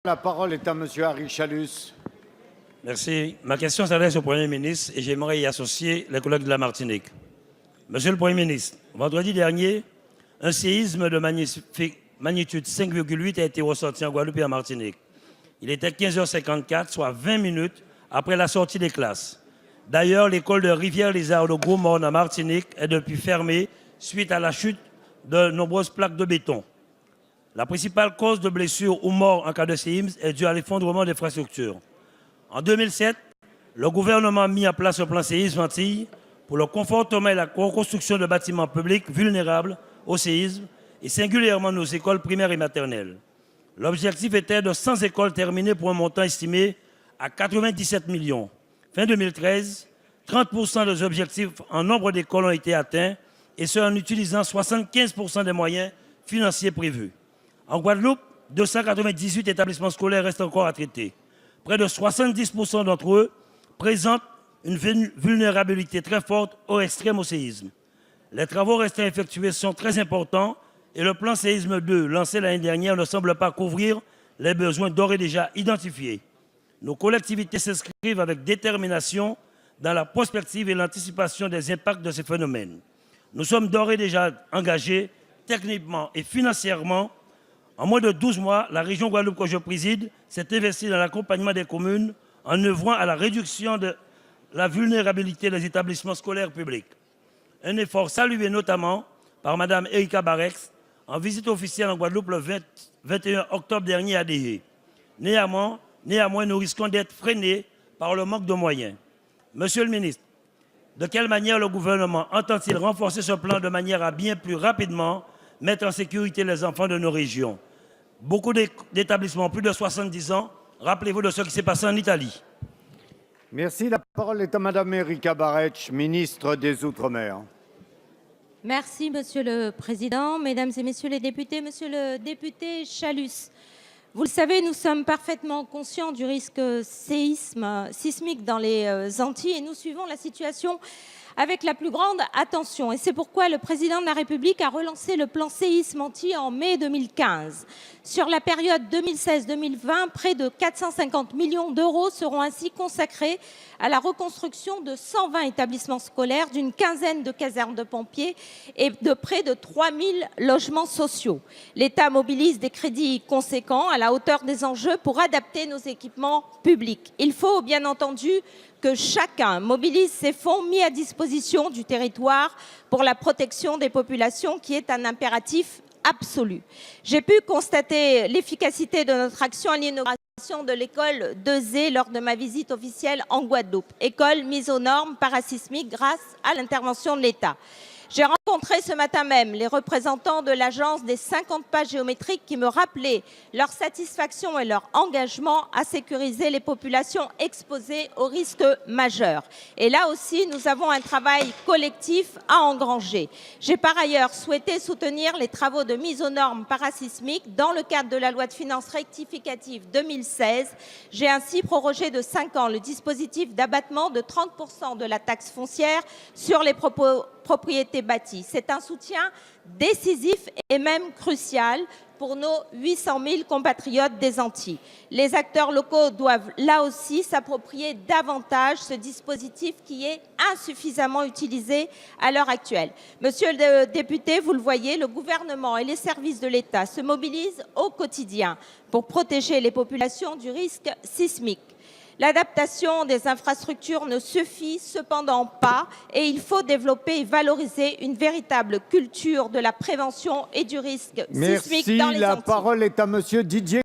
La parole est à Monsieur Harry Chalus. Merci. Ma question s'adresse au Premier ministre et j'aimerais y associer les collègues de la Martinique. Monsieur le Premier ministre, vendredi dernier, un séisme de magnitude 5,8 a été ressenti en Guadeloupe et en Martinique. Il était 15h54, soit 20 minutes après la sortie des classes. D'ailleurs, l'école de Rivière-les-Arts de Gros-Morne en Martinique est depuis fermée suite à la chute de nombreuses plaques de béton. La principale cause de blessures ou morts en cas de séisme est due à l'effondrement des infrastructures. En 2007, le gouvernement a mis en place un plan séisme Antilles pour le confortement et la reconstruction de bâtiments publics vulnérables au séisme et singulièrement nos écoles primaires et maternelles. L'objectif était de 100 écoles terminées pour un montant estimé à 97 millions. Fin 2013, 30% des objectifs en nombre d'écoles ont été atteints et ce en utilisant 75% des moyens financiers prévus. En Guadeloupe, 298 établissements scolaires restent encore à traiter. Près de 70% d'entre eux présentent une vulnérabilité très forte au extrême au séisme. Les travaux restant effectués sont très importants et le plan séisme 2 lancé l'année dernière ne semble pas couvrir les besoins d'ores et déjà identifiés. Nos collectivités s'inscrivent avec détermination dans la prospective et l'anticipation des impacts de ces phénomènes. Nous sommes d'ores et déjà engagés techniquement et financièrement. En moins de 12 mois, la région Guadeloupe que je préside s'est investie dans l'accompagnement des communes en œuvrant à la réduction de la vulnérabilité des établissements scolaires publics. Un effort salué notamment par Mme Erika Barex en visite officielle en Guadeloupe le 21 octobre dernier à Déhé. Néanmoins, nous risquons d'être freinés par le manque de moyens. Monsieur le ministre, de quelle manière le gouvernement entend-il renforcer ce plan de manière à bien plus rapidement mettre en sécurité les enfants de nos régions? Beaucoup d'établissements, plus de 70 ans, rappelez-vous de ce qui s'est passé en Italie. Merci. La parole est à Madame Erika Bareich, ministre des Outre-mer. Merci, Monsieur le Président. Mesdames et Messieurs les députés, Monsieur le député Chalus, vous le savez, nous sommes parfaitement conscients du risque sismique dans les Antilles et nous suivons la situation avec la plus grande attention. Et c'est pourquoi le Président de la République a relancé le plan séisme Antilles en mai 2015. Sur la période 2016-2020, près de 450 millions d'euros seront ainsi consacrés à la reconstruction de 120 établissements scolaires, d'une quinzaine de casernes de pompiers et de près de 3000 logements sociaux. L'État mobilise des crédits conséquents à la hauteur des enjeux pour adapter nos équipements publics. Il faut bien entendu que chacun mobilise ses fonds mis à disposition du territoire pour la protection des populations, qui est un impératif absolu. J'ai pu constater l'efficacité de notre action à l'inauguration de l'école de Zé lors de ma visite officielle en Guadeloupe, école mise aux normes parasismiques grâce à l'intervention de l'État. J'ai rencontré ce matin même les représentants de l'agence des 50 pas géométriques qui me rappelaient leur satisfaction et leur engagement à sécuriser les populations exposées aux risques majeurs. Et là aussi, nous avons un travail collectif à engranger. J'ai par ailleurs souhaité soutenir les travaux de mise aux normes parasismiques dans le cadre de la loi de finances rectificative 2016. J'ai ainsi prorogé de 5 ans le dispositif d'abattement de 30% de la taxe foncière sur les propriétés bâties. C'est un soutien décisif et même crucial pour nos 800 000 compatriotes des Antilles. Les acteurs locaux doivent là aussi s'approprier davantage ce dispositif qui est insuffisamment utilisé à l'heure actuelle. Monsieur le député, vous le voyez, le gouvernement et les services de l'État se mobilisent au quotidien pour protéger les populations du risque sismique. L'adaptation des infrastructures ne suffit cependant pas et il faut développer et valoriser une véritable culture de la prévention et du risque sismique dans les Antilles. Merci. La parole est à Monsieur Didier